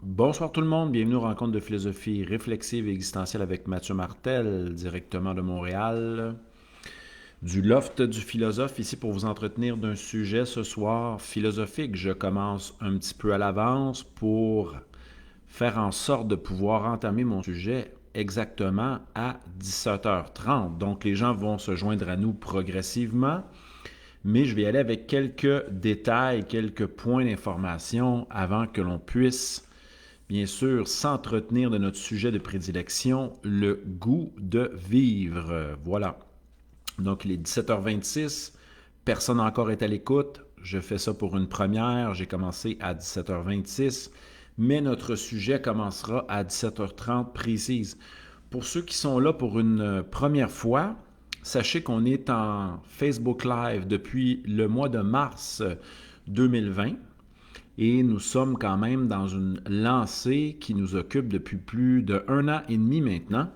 Bonsoir tout le monde, bienvenue aux rencontres de philosophie réflexive et existentielle avec Mathieu Martel, directement de Montréal, du loft du philosophe, ici pour vous entretenir d'un sujet ce soir philosophique. Je commence un petit peu à l'avance pour faire en sorte de pouvoir entamer mon sujet exactement à 17h30. Donc les gens vont se joindre à nous progressivement, mais je vais y aller avec quelques détails, quelques points d'information avant que l'on puisse bien sûr, s'entretenir de notre sujet de prédilection, le goût de vivre. Voilà. Donc, il est 17h26. Personne encore est à l'écoute. Je fais ça pour une première. J'ai commencé à 17h26. Mais notre sujet commencera à 17h30 précise. Pour ceux qui sont là pour une première fois, sachez qu'on est en Facebook Live depuis le mois de mars 2020. Et nous sommes quand même dans une lancée qui nous occupe depuis plus d'un an et demi maintenant.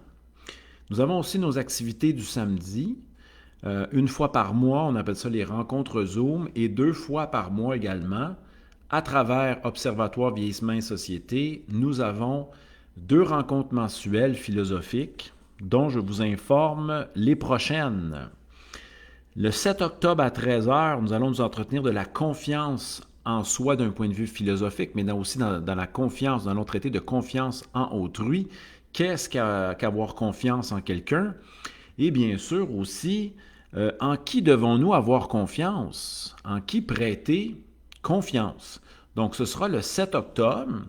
Nous avons aussi nos activités du samedi. Une fois par mois, on appelle ça les rencontres Zoom, et deux fois par mois également, à travers Observatoire Vieillissement et Société, nous avons deux rencontres mensuelles philosophiques dont je vous informe les prochaines. Le 7 octobre à 13h, nous allons nous entretenir de la confiance en soi d'un point de vue philosophique, mais aussi dans la confiance, dans notre traité de confiance en autrui. Qu'est-ce qu'avoir confiance en quelqu'un? Et bien sûr aussi, en qui devons-nous avoir confiance? En qui prêter confiance? Donc ce sera le 7 octobre.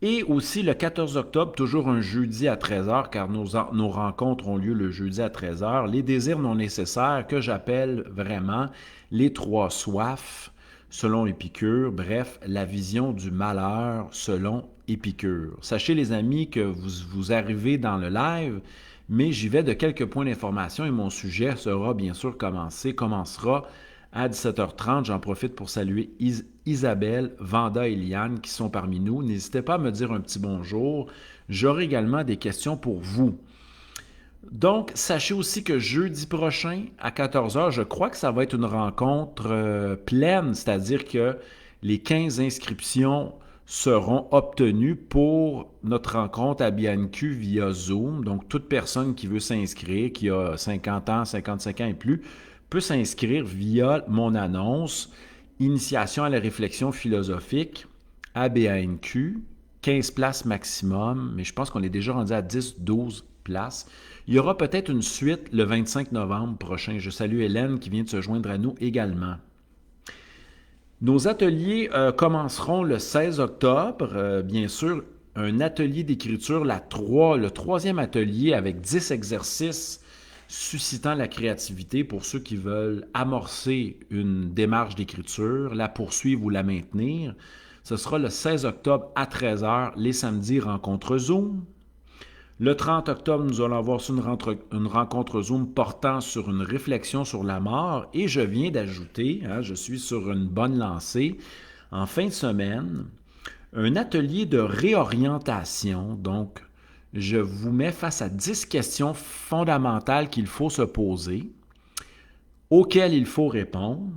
Et aussi le 14 octobre, toujours un jeudi à 13h, car nos rencontres ont lieu le jeudi à 13h, les désirs non nécessaires que j'appelle vraiment les trois soifs selon Épicure, bref, la vision du malheur selon Épicure. Sachez les amis que vous arrivez dans le live, mais j'y vais de quelques points d'information et mon sujet sera bien sûr commencera à 17h30. J'en profite pour saluer Isabelle, Vanda et Liane qui sont parmi nous. N'hésitez pas à me dire un petit bonjour. J'aurai également des questions pour vous. Donc, sachez aussi que jeudi prochain, à 14h, je crois que ça va être une rencontre pleine, c'est-à-dire que les 15 inscriptions seront obtenues pour notre rencontre à BNQ via Zoom. Donc, toute personne qui veut s'inscrire, qui a 50 ans, 55 ans et plus, peut s'inscrire via mon annonce Initiation à la réflexion philosophique à BANQ, 15 places maximum, mais je pense qu'on est déjà rendu à 10-12 places. Il y aura peut-être une suite le 25 novembre prochain. Je salue Hélène qui vient de se joindre à nous également. Nos ateliers commenceront le 16 octobre. Bien sûr, un atelier d'écriture, le troisième atelier avec 10 exercices suscitant la créativité pour ceux qui veulent amorcer une démarche d'écriture, la poursuivre ou la maintenir. Ce sera le 16 octobre à 13h, les samedis, rencontre Zoom. Le 30 octobre, nous allons avoir une rencontre Zoom portant sur une réflexion sur la mort. Et je viens d'ajouter, je suis sur une bonne lancée, en fin de semaine, un atelier de réorientation. Donc, je vous mets face à 10 questions fondamentales qu'il faut se poser, auxquelles il faut répondre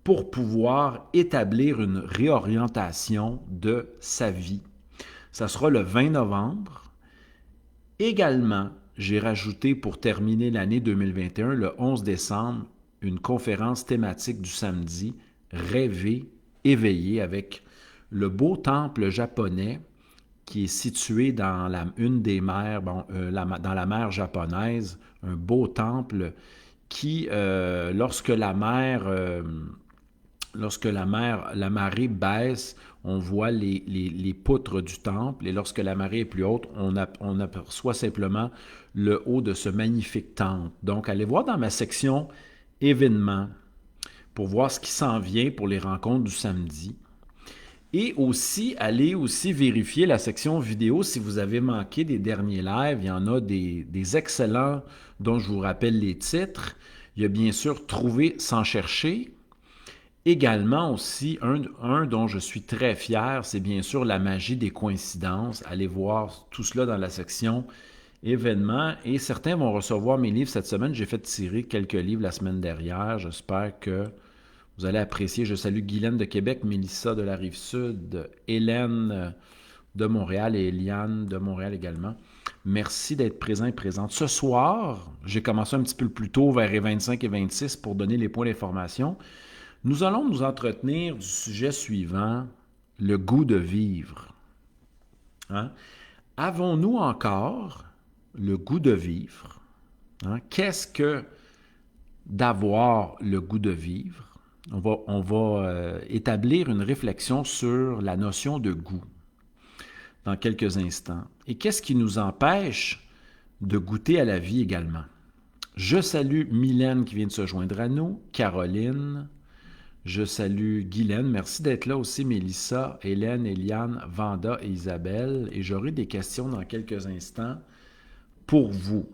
pour pouvoir établir une réorientation de sa vie. Ça sera le 20 novembre. Également, j'ai rajouté pour terminer l'année 2021, le 11 décembre, une conférence thématique du samedi, Rêver, éveiller, avec le beau temple japonais qui est situé dans une des mers, dans la mer japonaise, un beau temple qui, la marée baisse, on voit les poutres du temple, et lorsque la marée est plus haute, on aperçoit simplement le haut de ce magnifique temple. Donc, allez voir dans ma section événements pour voir ce qui s'en vient pour les rencontres du samedi. Et aussi, allez aussi vérifier la section vidéo si vous avez manqué des derniers lives. Il y en a des excellents dont je vous rappelle les titres. Il y a bien sûr Trouver sans chercher. Également aussi, un dont je suis très fier, c'est bien sûr la magie des coïncidences. Allez voir tout cela dans la section événements. Et certains vont recevoir mes livres cette semaine. J'ai fait tirer quelques livres la semaine dernière. J'espère que vous allez apprécier. Je salue Guylaine de Québec, Mélissa de la Rive-Sud, Hélène de Montréal et Eliane de Montréal également. Merci d'être présent et présente. Ce soir, j'ai commencé un petit peu plus tôt, vers les 25 et 26, pour donner les points d'information. Nous allons nous entretenir du sujet suivant, le goût de vivre. Hein? Avons-nous encore le goût de vivre? Hein? Qu'est-ce que d'avoir le goût de vivre? On va établir une réflexion sur la notion de goût dans quelques instants. Et qu'est-ce qui nous empêche de goûter à la vie également? Je salue Mylène qui vient de se joindre à nous, Caroline, je salue Guylaine, merci d'être là aussi, Mélissa, Hélène, Eliane, Vanda et Isabelle, et j'aurai des questions dans quelques instants pour vous.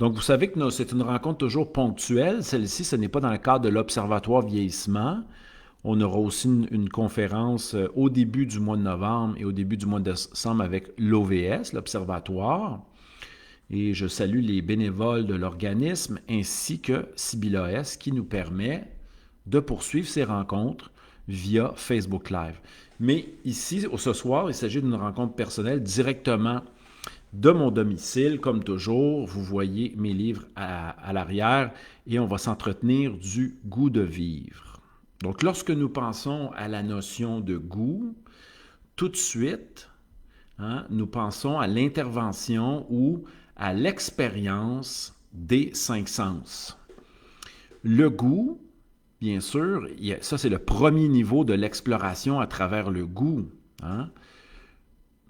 Donc, vous savez que c'est une rencontre toujours ponctuelle. Celle-ci, ce n'est pas dans le cadre de l'Observatoire vieillissement. On aura aussi une conférence au début du mois de novembre et au début du mois de décembre avec l'OVS, l'Observatoire. Et je salue les bénévoles de l'organisme ainsi que Sibylla S qui nous permet de poursuivre ces rencontres via Facebook Live. Mais ici, ce soir, il s'agit d'une rencontre personnelle directement de mon domicile. Comme toujours, vous voyez mes livres à l'arrière et on va s'entretenir du goût de vivre. Donc, lorsque nous pensons à la notion de goût, tout de suite, nous pensons à l'intervention ou à l'expérience des 5 sens. Le goût, bien sûr, ça c'est le premier niveau de l'exploration à travers le goût.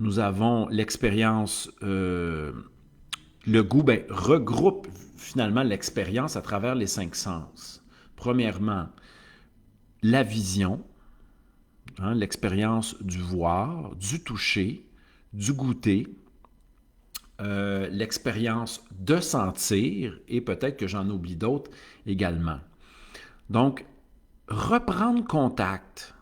Nous avons l'expérience, le goût regroupe finalement l'expérience à travers les 5 sens. Premièrement, la vision, l'expérience du voir, du toucher, du goûter, l'expérience de sentir, et peut-être que j'en oublie d'autres également. Donc, reprendre contact.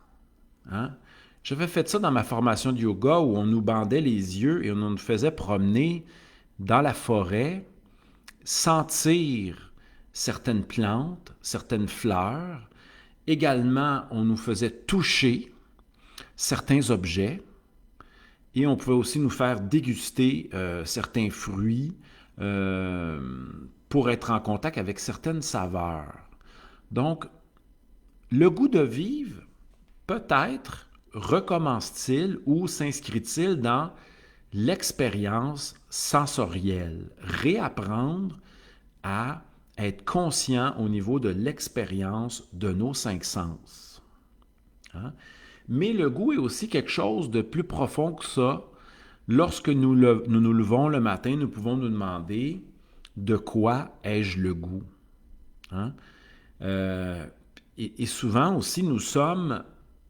J'avais fait ça dans ma formation de yoga où on nous bandait les yeux et on nous faisait promener dans la forêt, sentir certaines plantes, certaines fleurs. Également, on nous faisait toucher certains objets. Et on pouvait aussi nous faire déguster certains fruits pour être en contact avec certaines saveurs. Donc, le goût de vivre, peut-être, recommence-t-il ou s'inscrit-il dans l'expérience sensorielle? Réapprendre à être conscient au niveau de l'expérience de nos 5 sens. Mais le goût est aussi quelque chose de plus profond que ça. Lorsque nous nous levons le matin, nous pouvons nous demander de quoi ai-je le goût? Et souvent aussi, nous sommes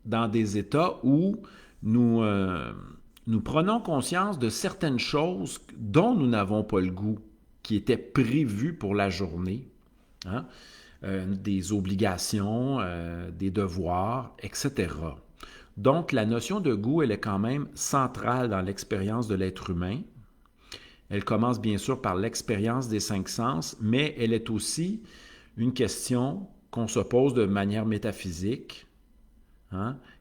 dans des états où nous prenons conscience de certaines choses dont nous n'avons pas le goût, qui étaient prévues pour la journée. Des obligations, des devoirs, etc. Donc, la notion de goût, elle est quand même centrale dans l'expérience de l'être humain. Elle commence bien sûr par l'expérience des 5 sens, mais elle est aussi une question qu'on se pose de manière métaphysique.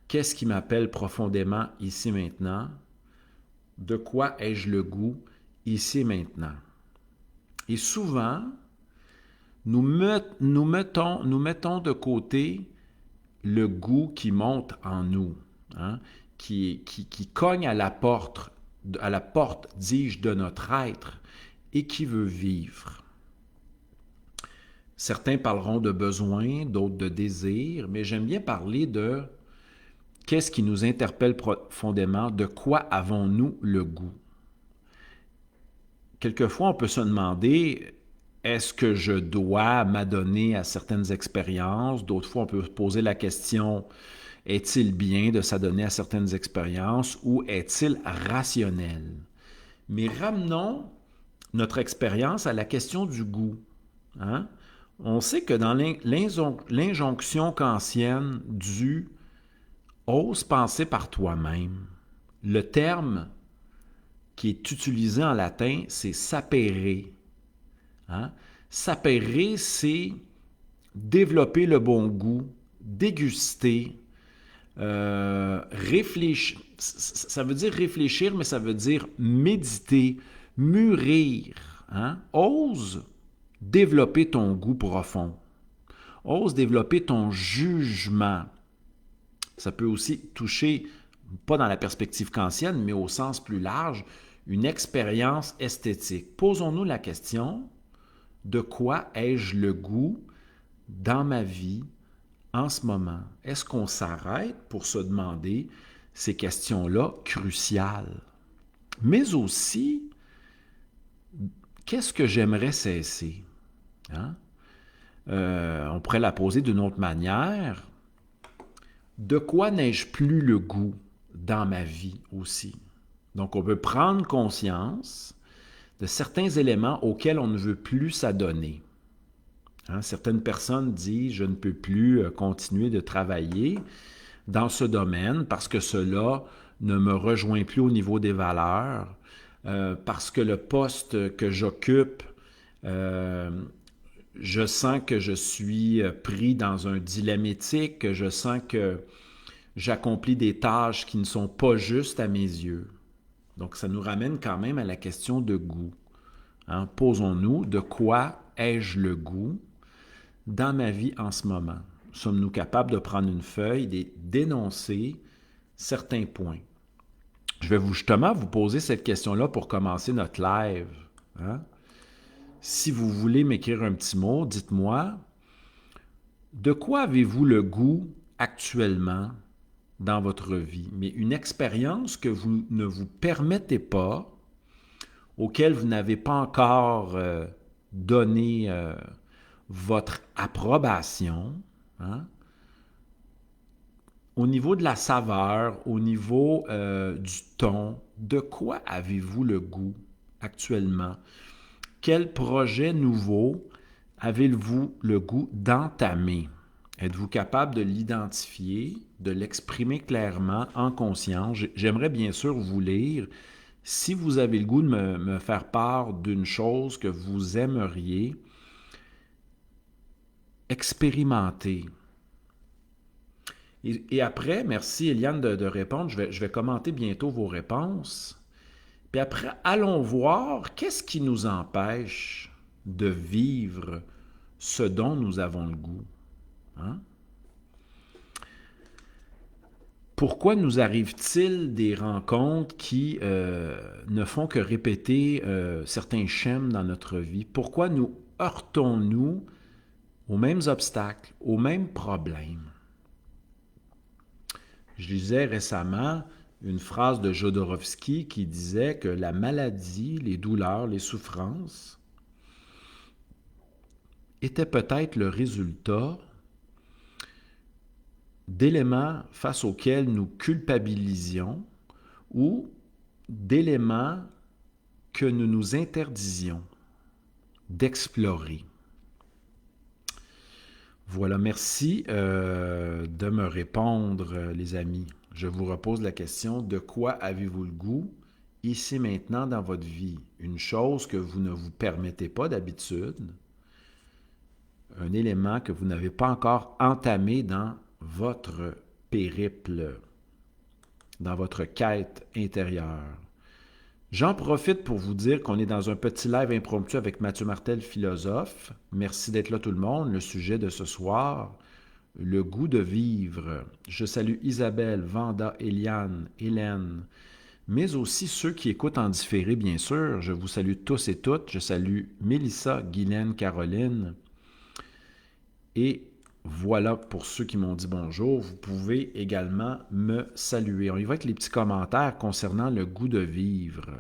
Qu'est-ce qui m'appelle profondément ici maintenant? De quoi ai-je le goût ici et maintenant? Et souvent, nous mettons de côté le goût qui monte en nous, qui cogne à la porte, dis-je, de notre être et qui veut vivre. Certains parleront de besoin, d'autres de désir, mais j'aime bien parler de qu'est-ce qui nous interpelle profondément, de quoi avons-nous le goût? Quelquefois, on peut se demander, est-ce que je dois m'adonner à certaines expériences? D'autres fois, on peut se poser la question, est-il bien de s'adonner à certaines expériences ou est-il rationnel? Mais ramenons notre expérience à la question du goût. On sait que dans l'injonction kantienne du « ose penser par toi-même », le terme qui est utilisé en latin, c'est « sapere ». Sapere, c'est développer le bon goût, déguster, Réfléchir, ça veut dire réfléchir, mais ça veut dire méditer, mûrir. Hein? Ose développer ton goût profond. Ose développer ton jugement. Ça peut aussi toucher, pas dans la perspective kantienne, mais au sens plus large, une expérience esthétique. Posons-nous la question, de quoi ai-je le goût dans ma vie en ce moment? Est-ce qu'on s'arrête pour se demander ces questions-là cruciales? Mais aussi, qu'est-ce que j'aimerais cesser? Hein? On pourrait la poser d'une autre manière. De quoi n'ai-je plus le goût dans ma vie aussi? Donc, on peut prendre conscience de certains éléments auxquels on ne veut plus s'adonner. Hein, certaines personnes disent « je ne peux plus continuer de travailler dans ce domaine parce que cela ne me rejoint plus au niveau des valeurs, parce que le poste que j'occupe, je sens que je suis pris dans un dilemme éthique, que je sens que j'accomplis des tâches qui ne sont pas justes à mes yeux. » Donc, ça nous ramène quand même à la question de goût. Hein? Posons-nous, de quoi ai-je le goût dans ma vie en ce moment? Sommes-nous capables de prendre une feuille et d'énoncer certains points? Je vais justement vous poser cette question-là pour commencer notre live. Hein? Si vous voulez m'écrire un petit mot, dites-moi, de quoi avez-vous le goût actuellement dans votre vie? Mais une expérience que vous ne vous permettez pas, auquel vous n'avez pas encore donné votre approbation, hein? Au niveau de la saveur, au niveau du ton, de quoi avez-vous le goût actuellement? Quel projet nouveau avez-vous le goût d'entamer? Êtes-vous capable de l'identifier, de l'exprimer clairement, en conscience? J'aimerais bien sûr vous lire. Si vous avez le goût de me faire part d'une chose que vous aimeriez expérimenter. Et après, merci Eliane de répondre, je vais commenter bientôt vos réponses. Puis après, allons voir qu'est-ce qui nous empêche de vivre ce dont nous avons le goût. Hein? Pourquoi nous arrive-t-il des rencontres qui ne font que répéter certains schèmes dans notre vie? Pourquoi nous heurtons-nous aux mêmes obstacles, aux mêmes problèmes? Je lisais récemment une phrase de Jodorowsky qui disait que la maladie, les douleurs, les souffrances étaient peut-être le résultat d'éléments face auxquels nous culpabilisions ou d'éléments que nous nous interdisions d'explorer. Voilà, merci de me répondre, les amis. Je vous repose la question, de quoi avez-vous le goût ici maintenant dans votre vie? Une chose que vous ne vous permettez pas d'habitude, un élément que vous n'avez pas encore entamé dans votre périple, dans votre quête intérieure. J'en profite pour vous dire qu'on est dans un petit live impromptu avec Mathieu Martel, philosophe. Merci d'être là tout le monde. Le sujet de ce soir, le goût de vivre. Je salue Isabelle, Vanda, Eliane, Hélène, mais aussi ceux qui écoutent en différé, bien sûr. Je vous salue tous et toutes. Je salue Mélissa, Guylaine, Caroline. Et voilà pour ceux qui m'ont dit bonjour. Vous pouvez également me saluer. On y va avec les petits commentaires concernant le goût de vivre.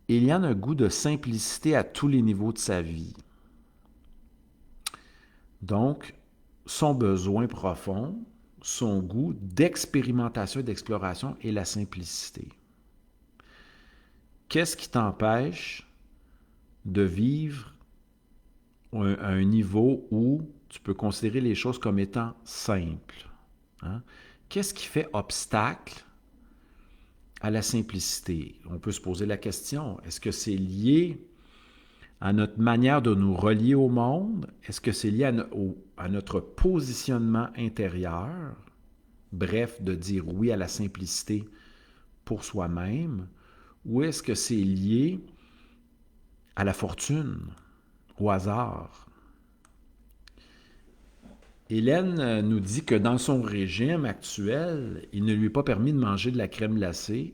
Il y en a un goût de simplicité à tous les niveaux de sa vie. Donc, son besoin profond, son goût d'expérimentation et d'exploration est la simplicité. Qu'est-ce qui t'empêche de vivre à un niveau où tu peux considérer les choses comme étant simples? Hein? Qu'est-ce qui fait obstacle à la simplicité? On peut se poser la question, est-ce que c'est lié à notre manière de nous relier au monde? Est-ce que c'est lié à notre positionnement intérieur? Bref, de dire oui à la simplicité pour soi-même? Ou est-ce que c'est lié à la fortune, au hasard? Hélène nous dit que dans son régime actuel, il ne lui est pas permis de manger de la crème glacée.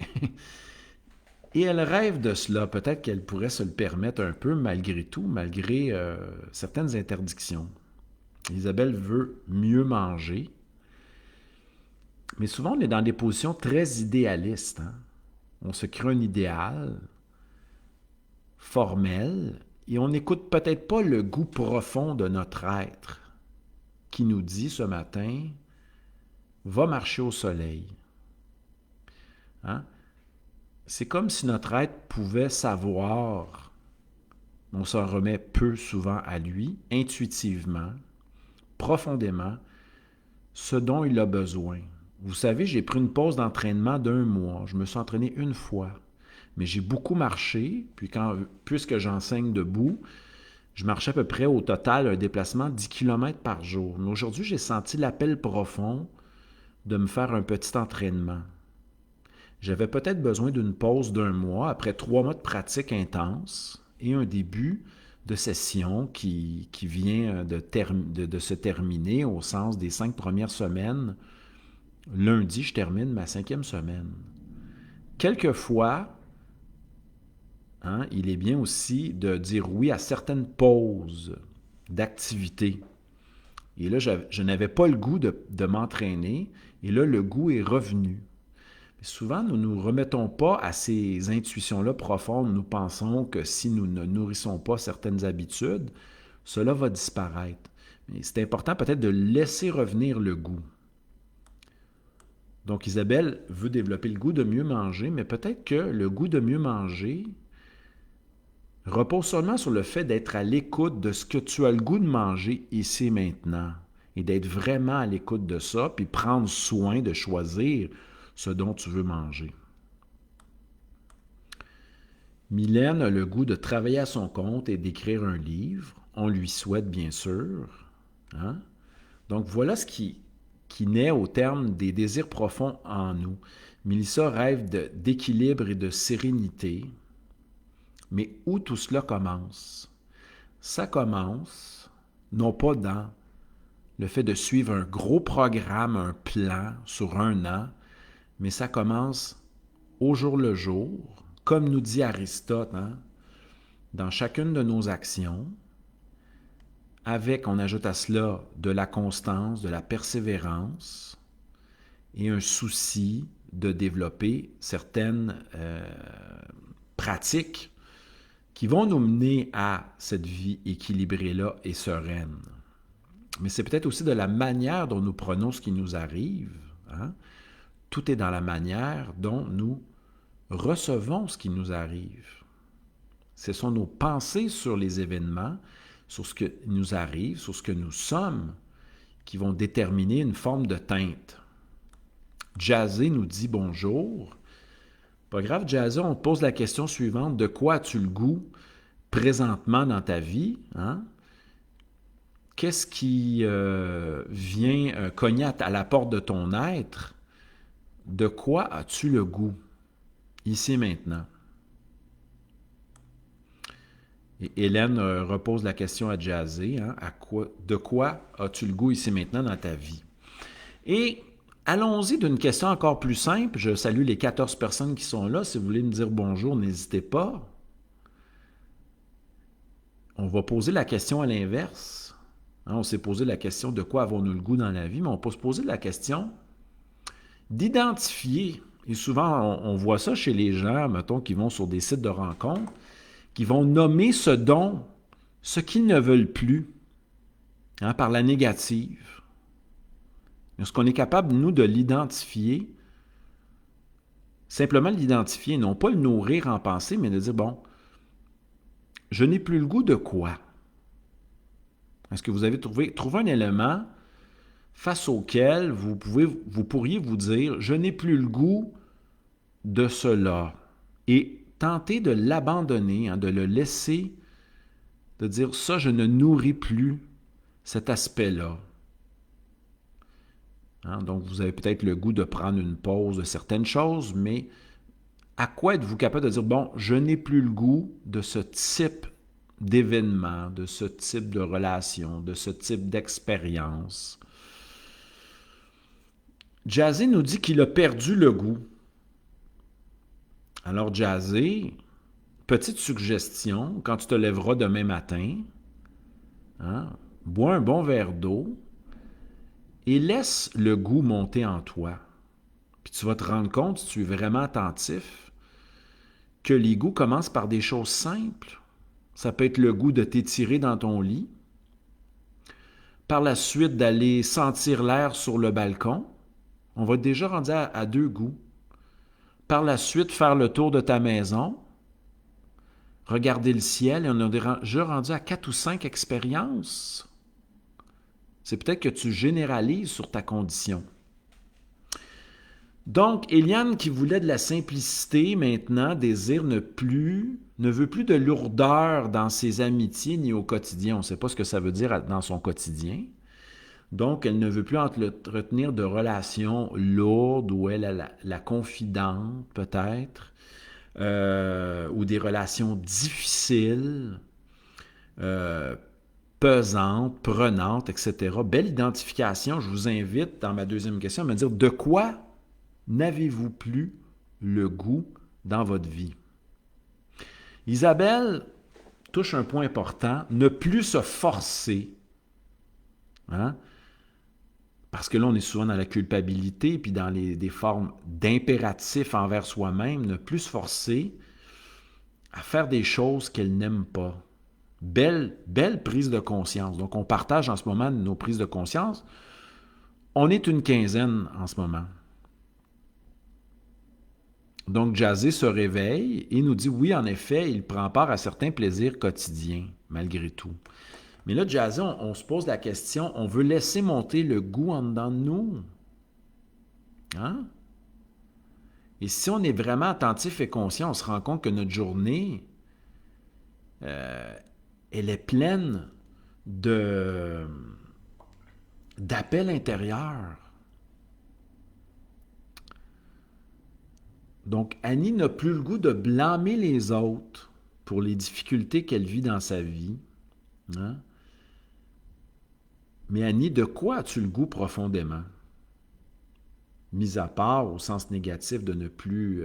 Et elle rêve de cela. Peut-être qu'elle pourrait se le permettre un peu malgré tout, malgré certaines interdictions. Isabelle veut mieux manger. Mais souvent, on est dans des positions très idéalistes. Hein? On se crée un idéal formel et on n'écoute peut-être pas le goût profond de notre être qui nous dit ce matin, va marcher au soleil. Hein? C'est comme si notre être pouvait savoir, on s'en remet peu souvent à lui, intuitivement, profondément, ce dont il a besoin. Vous savez, j'ai pris une pause d'entraînement d'1 mois. Je me suis entraîné une fois. Mais j'ai beaucoup marché, puis puisque j'enseigne debout, je marchais à peu près au total un déplacement de 10 km par jour. Mais aujourd'hui, j'ai senti l'appel profond de me faire un petit entraînement. J'avais peut-être besoin d'une pause d'1 mois après 3 mois de pratique intense et un début de session qui vient de se terminer au sens des 5 premières semaines. Lundi, je termine ma 5e semaine. Quelquefois, hein, il est bien aussi de dire oui à certaines pauses d'activité. Et là, je n'avais pas le goût de m'entraîner, et là, le goût est revenu. Mais souvent, nous ne nous remettons pas à ces intuitions-là profondes. Nous pensons que si nous ne nourrissons pas certaines habitudes, cela va disparaître. Mais c'est important peut-être de laisser revenir le goût. Donc, Isabelle veut développer le goût de mieux manger, mais peut-être que le goût de mieux manger repose seulement sur le fait d'être à l'écoute de ce que tu as le goût de manger ici et maintenant, et d'être vraiment à l'écoute de ça, puis prendre soin de choisir ce dont tu veux manger. Mylène a le goût de travailler à son compte et d'écrire un livre. On lui souhaite, bien sûr. Hein? Donc, voilà ce qui naît au terme des désirs profonds en nous. Mélissa rêve d'équilibre et de sérénité. Mais où tout cela commence? Ça commence, non pas dans le fait de suivre un gros programme, un plan sur 1 an, mais ça commence au jour le jour, comme nous dit Aristote, hein, dans chacune de nos actions, avec, on ajoute à cela, de la constance, de la persévérance et un souci de développer certaines pratiques qui vont nous mener à cette vie équilibrée-là et sereine. Mais c'est peut-être aussi de la manière dont nous prenons ce qui nous arrive. Hein? Tout est dans la manière dont nous recevons ce qui nous arrive. Ce sont nos pensées sur les événements, sur ce qui nous arrive, sur ce que nous sommes, qui vont déterminer une forme de teinte. Jazzé nous dit bonjour. Pas grave, Jazzé, on te pose la question suivante. De quoi as-tu le goût présentement dans ta vie? Hein? Qu'est-ce qui vient cogner à la porte de ton être? De quoi as-tu le goût? Ici et maintenant. Et Hélène repose la question à Jazzé. Hein, de quoi as-tu le goût ici et maintenant dans ta vie? Et allons-y d'une question encore plus simple. Je salue les 14 personnes qui sont là. Si vous voulez me dire bonjour, n'hésitez pas. On va poser la question à l'inverse. Hein, on s'est posé la question de quoi avons-nous le goût dans la vie, mais on peut se poser la question d'identifier. Et souvent, on voit ça chez les gens, mettons, qui vont sur des sites de rencontres, qui vont nommer ce qu'ils ne veulent plus, hein, par la négative. Est-ce qu'on est capable, nous, de l'identifier, simplement l'identifier, non pas le nourrir en pensée, mais de dire, bon, je n'ai plus le goût de quoi? Est-ce que vous avez trouvé un élément face auquel vous pourriez vous dire, je n'ai plus le goût de cela, et tenter de l'abandonner, hein, de le laisser de dire ça, je ne nourris plus cet aspect-là. Hein? Donc, vous avez peut-être le goût de prendre une pause de certaines choses, mais à quoi êtes-vous capable de dire, bon, je n'ai plus le goût de ce type d'événement, de ce type de relation, de ce type d'expérience? Jazzy nous dit qu'il a perdu le goût. Alors, Jazzy, petite suggestion, quand tu te lèveras demain matin, hein, bois un bon verre d'eau et laisse le goût monter en toi. Puis tu vas te rendre compte, si tu es vraiment attentif, que les goûts commencent par des choses simples. Ça peut être le goût de t'étirer dans ton lit. Par la suite, d'aller sentir l'air sur le balcon. On va être déjà rendu à 2 goûts. Par la suite, faire le tour de ta maison. Regarder le ciel. Et on est déjà rendu à 4 ou 5 expériences. C'est peut-être que tu généralises sur ta condition. Donc, Eliane qui voulait de la simplicité, maintenant, ne veut plus de lourdeur dans ses amitiés ni au quotidien. On ne sait pas ce que ça veut dire dans son quotidien. Donc, elle ne veut plus entretenir de relations lourdes où elle a la confidente, peut-être, ou des relations difficiles, pesantes, prenantes, etc. Belle identification. Je vous invite, dans ma deuxième question, à me dire de quoi n'avez-vous plus le goût dans votre vie? Isabelle touche un point important, ne plus se forcer. Hein? Parce que là, on est souvent dans la culpabilité, puis dans des formes d'impératifs envers soi-même, ne plus se forcer à faire des choses qu'elle n'aime pas. Belle prise de conscience. Donc, on partage en ce moment nos prises de conscience. On est une quinzaine en ce moment. Donc, Jazzy se réveille et nous dit, oui, en effet, il prend part à certains plaisirs quotidiens, malgré tout. Mais là, Jazzy, on se pose la question, on veut laisser monter le goût en dedans de nous. Hein? Et si on est vraiment attentif et conscient, on se rend compte que notre journée, elle est pleine d'appels intérieurs. Donc, Annie n'a plus le goût de blâmer les autres pour les difficultés qu'elle vit dans sa vie. Hein? Mais Annie, de quoi as-tu le goût profondément? Mis à part, au sens négatif, de ne plus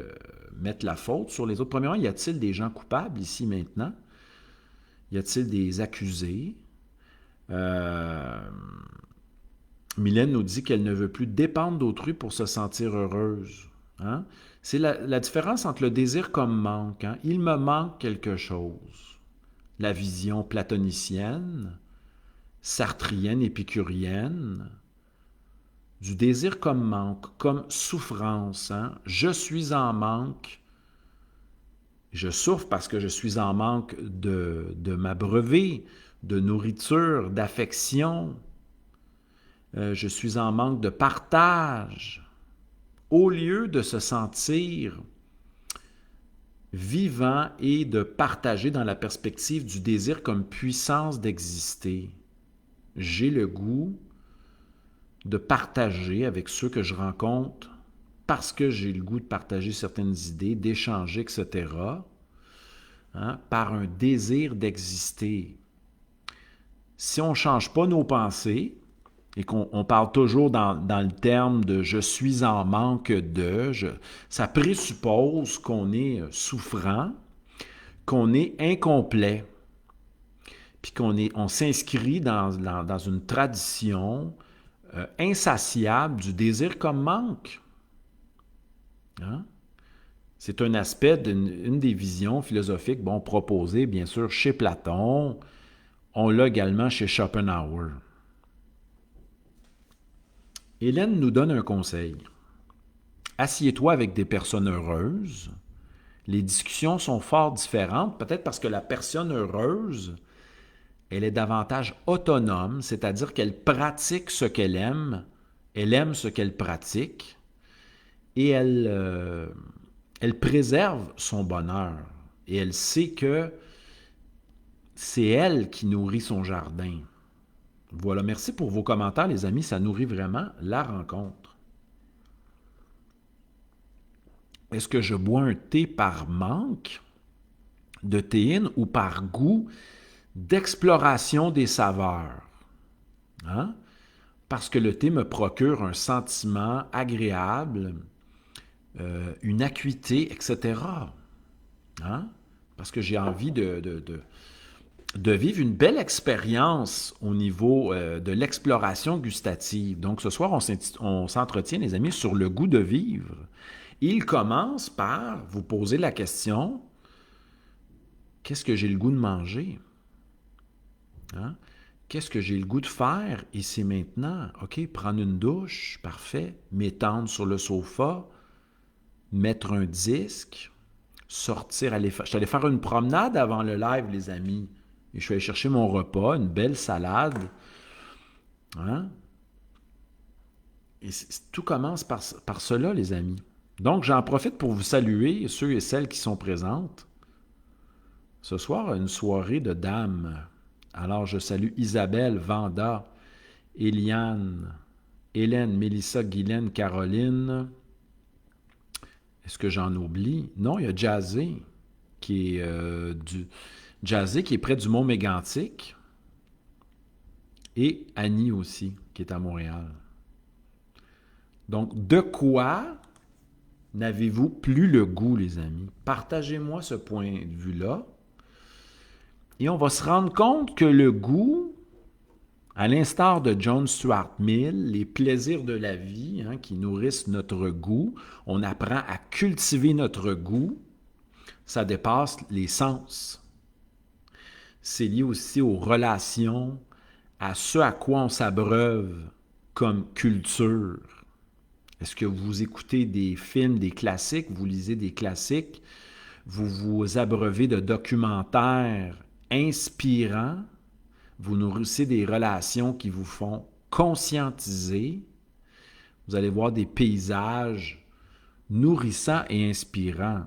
mettre la faute sur les autres. Premièrement, y a-t-il des gens coupables ici maintenant? Y a-t-il des accusés? Mylène nous dit qu'elle ne veut plus dépendre d'autrui pour se sentir heureuse. Hein? C'est la différence entre le désir comme manque. Hein? Il me manque quelque chose. La vision platonicienne, sartrienne, épicurienne, du désir comme manque, comme souffrance. Hein? Je suis en manque. Je souffre parce que je suis en manque de m'abreuver, de nourriture, d'affection. Je suis en manque de partage. Au lieu de se sentir vivant et de partager dans la perspective du désir comme puissance d'exister, j'ai le goût de partager avec ceux que je rencontre parce que j'ai le goût de partager certaines idées, d'échanger, etc., hein, par un désir d'exister. Si on ne change pas nos pensées, et qu'on parle toujours dans le terme de « je suis en manque de », ça présuppose qu'on est souffrant, qu'on est incomplet, puis on s'inscrit dans une tradition insatiable du désir comme manque. Hein? C'est un aspect d'une des visions philosophiques proposées, bien sûr, chez Platon. On l'a également chez Schopenhauer. Hélène nous donne un conseil. Assieds-toi avec des personnes heureuses. Les discussions sont fort différentes, peut-être parce que la personne heureuse, elle est davantage autonome, c'est-à-dire qu'elle pratique ce qu'elle aime ce qu'elle pratique, et elle préserve son bonheur. Et elle sait que c'est elle qui nourrit son jardin. Voilà, merci pour vos commentaires, les amis. Ça nourrit vraiment la rencontre. Est-ce que je bois un thé par manque de théine ou par goût d'exploration des saveurs? Hein? Parce que le thé me procure un sentiment agréable, une acuité, etc. Hein? Parce que j'ai envie de vivre une belle expérience au niveau de l'exploration gustative. Donc, ce soir, on s'entretient, les amis, sur le goût de vivre. Il commence par vous poser la question, qu'est-ce que j'ai le goût de manger? Hein? Qu'est-ce que j'ai le goût de faire ici maintenant? OK, prendre une douche, parfait. M'étendre sur le sofa, mettre un disque, sortir, je suis allé faire une promenade avant le live, les amis. Et je suis allé chercher mon repas, une belle salade. Hein? Et tout commence par cela, les amis. Donc, j'en profite pour vous saluer, ceux et celles qui sont présentes. Ce soir, une soirée de dames. Alors, je salue Isabelle, Vanda, Eliane, Hélène, Mélissa, Guylaine, Caroline. Est-ce que j'en oublie? Non, il y a Jazzé, qui est près du Mont Mégantic. Et Annie aussi, qui est à Montréal. Donc, de quoi n'avez-vous plus le goût, les amis? Partagez-moi ce point de vue-là. Et on va se rendre compte que le goût, à l'instar de John Stuart Mill, les plaisirs de la vie qui nourrissent notre goût, on apprend à cultiver notre goût, ça dépasse les sens. C'est lié aussi aux relations, à ce à quoi on s'abreuve comme culture. Est-ce que vous écoutez des films, des classiques, vous lisez des classiques, vous vous abreuvez de documentaires inspirants, vous nourrissez des relations qui vous font conscientiser, vous allez voir des paysages nourrissants et inspirants.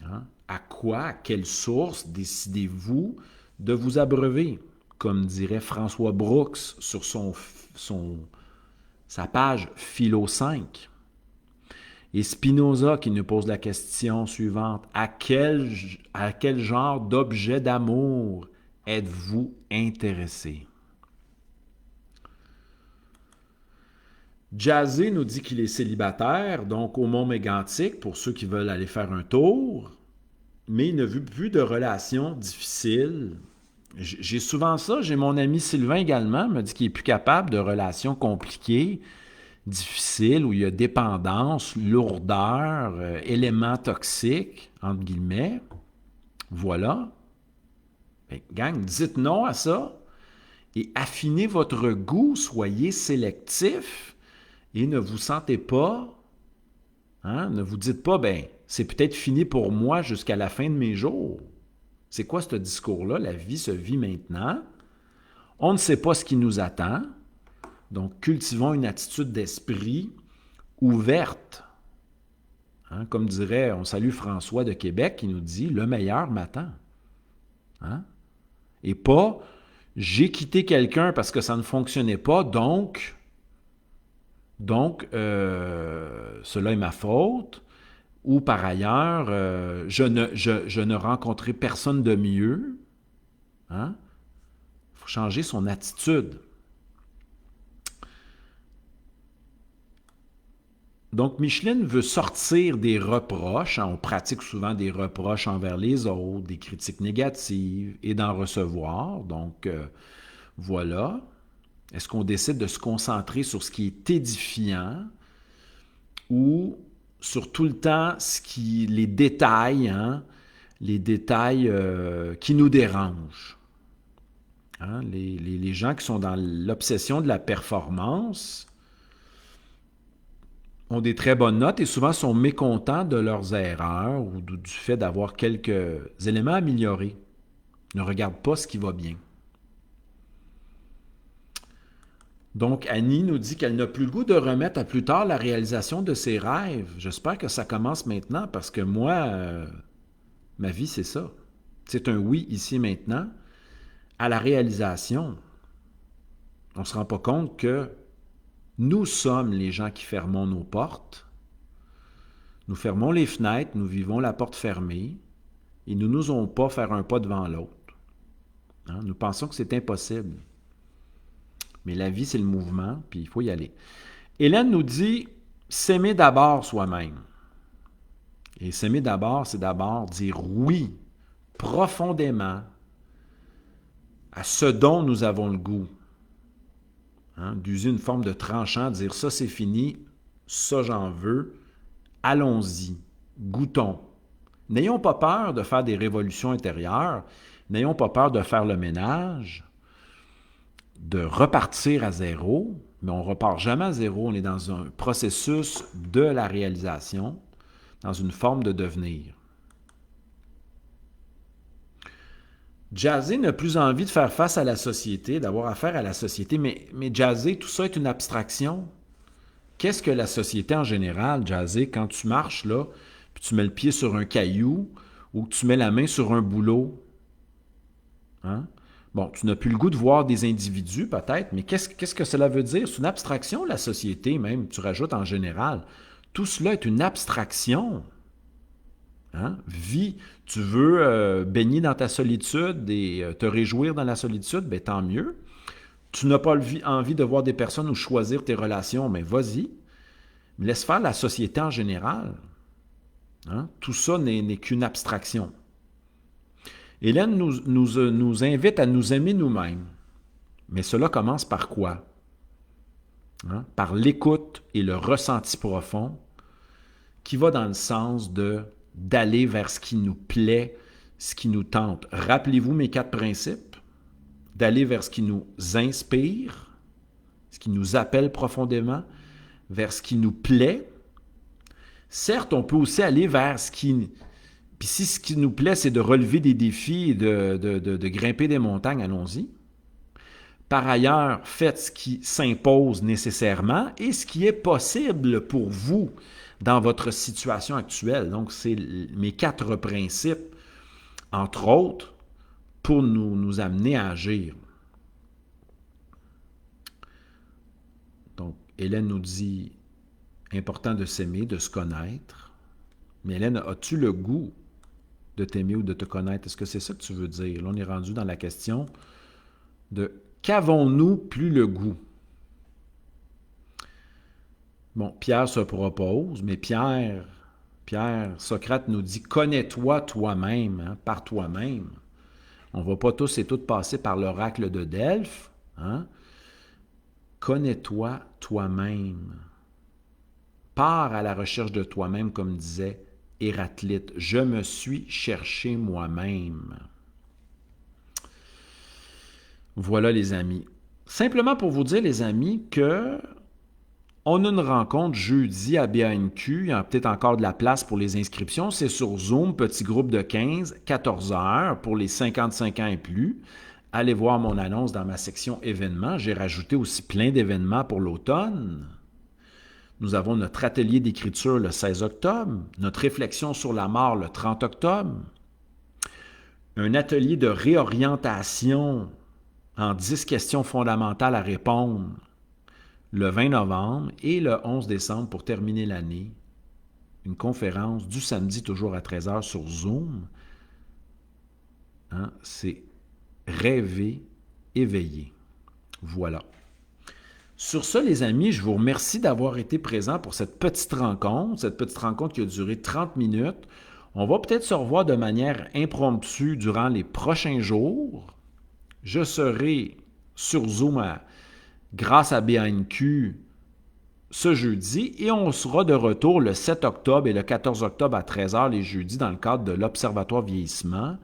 Hein? À quoi, à quelle source décidez-vous de vous abreuver? Comme dirait François Brooks sur sa page Philo 5. Et Spinoza qui nous pose la question suivante. À quel genre d'objet d'amour êtes-vous intéressé? Jazzé nous dit qu'il est célibataire, donc au Mont Mégantic, pour ceux qui veulent aller faire un tour, mais il n'a vu plus de relations difficiles. J'ai souvent ça. J'ai mon ami Sylvain également, me dit qu'il est plus capable de relations compliquées, difficiles, où il y a dépendance, lourdeur, éléments toxiques, entre guillemets. Voilà. Gang, dites non à ça et affinez votre goût, soyez sélectif et ne vous sentez pas, ne vous dites pas, c'est peut-être fini pour moi jusqu'à la fin de mes jours. C'est quoi ce discours-là? La vie se vit maintenant. On ne sait pas ce qui nous attend. Donc, cultivons une attitude d'esprit ouverte. Comme dirait, on salue François de Québec qui nous dit « le meilleur m'attend ». Et pas « j'ai quitté quelqu'un parce que ça ne fonctionnait pas, donc cela est ma faute ». Ou par ailleurs, je ne rencontrais personne de mieux. Il faut changer son attitude. Donc, Micheline veut sortir des reproches. On pratique souvent des reproches envers les autres, des critiques négatives et d'en recevoir. Donc, voilà. Est-ce qu'on décide de se concentrer sur ce qui est édifiant ou sur tout le temps les détails, qui nous dérangent. Les gens qui sont dans l'obsession de la performance ont des très bonnes notes et souvent sont mécontents de leurs erreurs ou du fait d'avoir quelques éléments améliorés. Ils ne regardent pas ce qui va bien. Donc, Annie nous dit qu'elle n'a plus le goût de remettre à plus tard la réalisation de ses rêves. J'espère que ça commence maintenant parce que moi, ma vie, c'est ça. C'est un oui ici maintenant à la réalisation. On ne se rend pas compte que nous sommes les gens qui fermons nos portes. Nous fermons les fenêtres, nous vivons la porte fermée et nous n'osons pas faire un pas devant l'autre. Hein? Nous pensons que c'est impossible. Mais la vie, c'est le mouvement, puis il faut y aller. Hélène nous dit « s'aimer d'abord soi-même ». Et s'aimer d'abord, c'est d'abord dire oui, profondément, à ce dont nous avons le goût. Hein? D'user une forme de tranchant, de dire « ça, c'est fini, ça, j'en veux, allons-y, goûtons ». N'ayons pas peur de faire des révolutions intérieures, n'ayons pas peur de faire le ménage, de repartir à zéro, mais on ne repart jamais à zéro, on est dans un processus de la réalisation, dans une forme de devenir. Jazzé n'a plus envie de faire face à la société, d'avoir affaire à la société, mais Jazzé, tout ça est une abstraction. Qu'est-ce que la société en général, Jazzé, quand tu marches là, puis tu mets le pied sur un caillou ou que tu mets la main sur un boulot? Hein? Bon, tu n'as plus le goût de voir des individus peut-être, mais qu'est-ce que cela veut dire? C'est une abstraction, la société même, tu rajoutes en général. Tout cela est une abstraction. Hein? Vis, tu veux baigner dans ta solitude et te réjouir dans la solitude, bien tant mieux. Tu n'as pas envie de voir des personnes ou choisir tes relations, mais vas-y. Laisse faire la société en général. Hein? Tout ça n'est qu'une abstraction. Hélène nous invite à nous aimer nous-mêmes. Mais cela commence par quoi? Hein? Par l'écoute et le ressenti profond qui va dans le sens d'aller vers ce qui nous plaît, ce qui nous tente. Rappelez-vous mes 4 principes. D'aller vers ce qui nous inspire, ce qui nous appelle profondément, vers ce qui nous plaît. Certes, on peut aussi aller vers ce qui... Puis si ce qui nous plaît, c'est de relever des défis et de grimper des montagnes, allons-y. Par ailleurs, faites ce qui s'impose nécessairement et ce qui est possible pour vous dans votre situation actuelle. Donc, c'est mes 4 principes, entre autres, pour nous amener à agir. Donc, Hélène nous dit, important de s'aimer, de se connaître. Mais Hélène, as-tu le goût de t'aimer ou de te connaître? Est-ce que c'est ça que tu veux dire? Là, on est rendu dans la question de qu'avons-nous plus le goût? Bon, Pierre se propose, mais Pierre, Socrate nous dit, connais-toi toi-même, hein, par toi-même. On ne va pas tous et toutes passer par l'oracle de Delphes. Hein? Connais-toi toi-même. Pars à la recherche de toi-même, comme disait Héraclite. Je me suis cherché moi-même. Voilà, les amis. Simplement pour vous dire, les amis, que on a une rencontre jeudi à BANQ. Il y a peut-être encore de la place pour les inscriptions. C'est sur Zoom, petit groupe de 15, 14 heures pour les 55 ans et plus. Allez voir mon annonce dans ma section événements. J'ai rajouté aussi plein d'événements pour l'automne. Nous avons notre atelier d'écriture le 16 octobre, notre réflexion sur la mort le 30 octobre, un atelier de réorientation en 10 questions fondamentales à répondre le 20 novembre et le 11 décembre pour terminer l'année. Une conférence du samedi, toujours à 13 h sur Zoom. Hein? C'est rêver, éveiller. Voilà. Sur ce, les amis, je vous remercie d'avoir été présents pour cette petite rencontre qui a duré 30 minutes. On va peut-être se revoir de manière impromptue durant les prochains jours. Je serai sur Zoom grâce à BANQ ce jeudi et on sera de retour le 7 octobre et le 14 octobre à 13 h les jeudis dans le cadre de l'Observatoire vieillissement.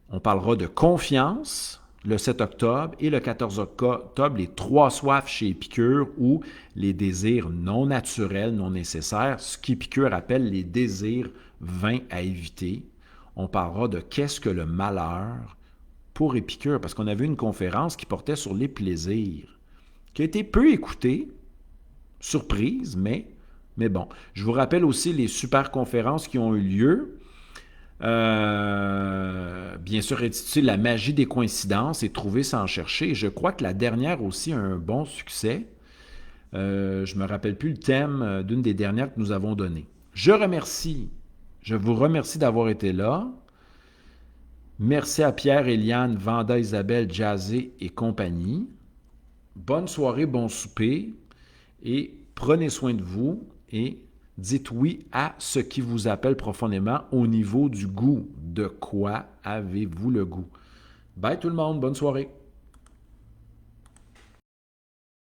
On parlera de confiance le 7 octobre et le 14 octobre, les 3 soifs chez Épicure ou les désirs non naturels, non nécessaires, ce qu'Épicure appelle les désirs vains à éviter. On parlera de qu'est-ce que le malheur pour Épicure, parce qu'on avait une conférence qui portait sur les plaisirs, qui a été peu écoutée, surprise, mais bon. Je vous rappelle aussi les super conférences qui ont eu lieu. Bien sûr, intitulé La magie des coïncidences et trouver sans chercher. Je crois que la dernière aussi a un bon succès. Je ne me rappelle plus le thème d'une des dernières que nous avons données. Je vous remercie d'avoir été là. Merci à Pierre, Eliane, Vanda, Isabelle, Jazé et compagnie. Bonne soirée, bon souper et prenez soin de vous et dites oui à ce qui vous appelle profondément au niveau du goût. De quoi avez-vous le goût? Bye tout le monde, bonne soirée.